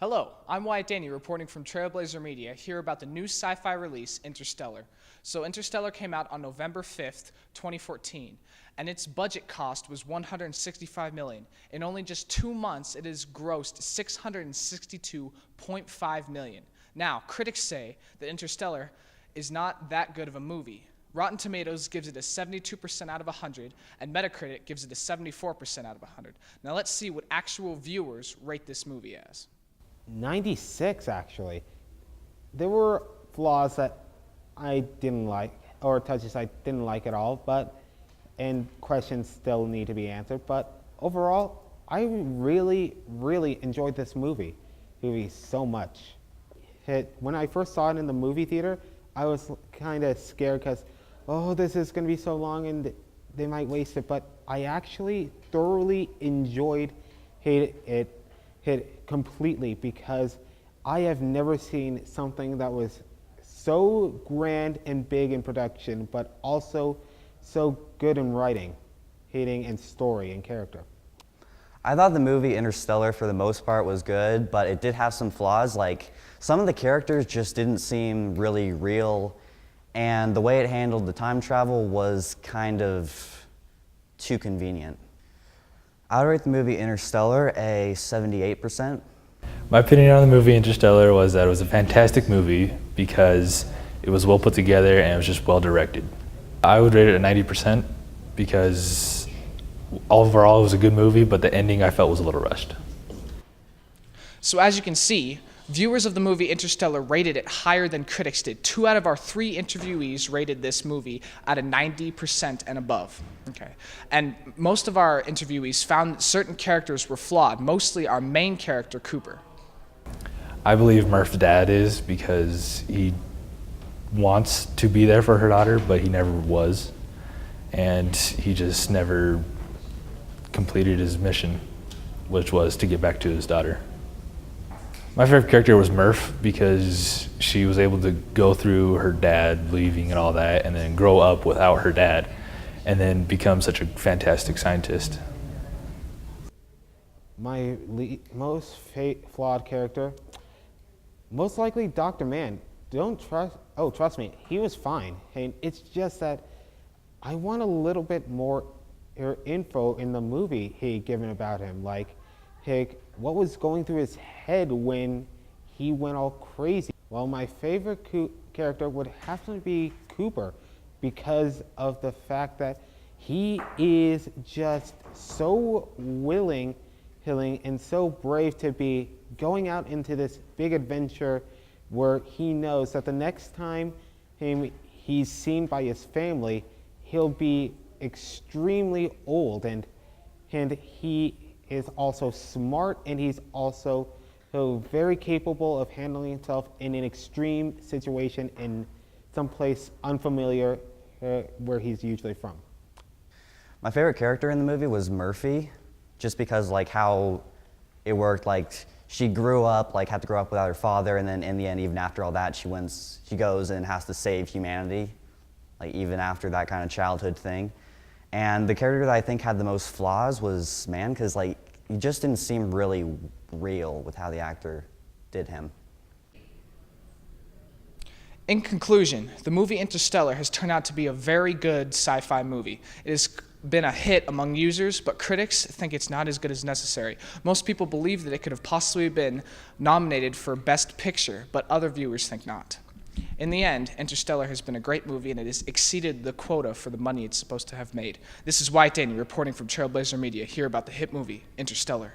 Hello, I'm Wyatt Danny reporting from Trailblazer Media here about the new sci-fi release, Interstellar. So Interstellar came out on November 5th, 2014, and its budget cost was $165 million. In only just 2 months, it has grossed $662.5 million. Now, critics say that Interstellar is not that good of a movie. Rotten Tomatoes gives it a 72% out of 100, and Metacritic gives it a 74% out of 100. Now let's see what actual viewers rate this movie as. 96, actually. There were flaws that I didn't like, or touches I didn't like at all, and questions still need to be answered. But overall, I really enjoyed this movie so much. When I first saw it in the movie theater, I was kind of scared because, oh, this is going to be so long and they might waste it. But I actually thoroughly enjoyed it completely, because I have never seen something that was so grand and big in production, but also so good in writing, and story and character. I thought the movie Interstellar, for the most part, was good, but it did have some flaws. Like, some of the characters just didn't seem really real, and the way it handled the time travel was kind of too convenient. I would rate the movie Interstellar a 78%. My opinion on the movie Interstellar was that it was a fantastic movie because it was well put together and it was just well directed. I would rate it a 90% because overall it was a good movie, but the ending I felt was a little rushed. So as you can see, viewers of the movie Interstellar rated it higher than critics did. 2 out of our 3 interviewees rated this movie at a 90% and above. Okay. And most of our interviewees found that certain characters were flawed, mostly our main character, Cooper. I believe Murph's dad is, because he wants to be there for her daughter, but he never was. And he just never completed his mission, which was to get back to his daughter. My favorite character was Murph, because she was able to go through her dad leaving and all that, and then grow up without her dad, and then become such a fantastic scientist. My most flawed character, most likely Dr. Mann. Trust me, he was fine. And it's just that I want a little bit more info in the movie given about him. Like, what was going through his head when he went all crazy? Well, my favorite character would have to be Cooper, because of the fact that he is just so willing and so brave to be going out into this big adventure, where he knows that the next time he's seen by his family, he'll be extremely old, and he is also smart, and he's also very capable of handling himself in an extreme situation in some place unfamiliar where he's usually from. My favorite character in the movie was Murphy, just because like how it worked. Like, she grew up, had to grow up without her father, and then in the end, even after all that, she goes and has to save humanity, even after that kind of childhood thing. And the character that I think had the most flaws was Mann, because he just didn't seem really real with how the actor did him. In conclusion, the movie Interstellar has turned out to be a very good sci-fi movie. It has been a hit among users, but critics think it's not as good as necessary. Most people believe that it could have possibly been nominated for Best Picture, but other viewers think not. In the end, Interstellar has been a great movie, and it has exceeded the quota for the money it's supposed to have made. This is Wyatt Danny reporting from Trailblazer Media here about the hit movie Interstellar.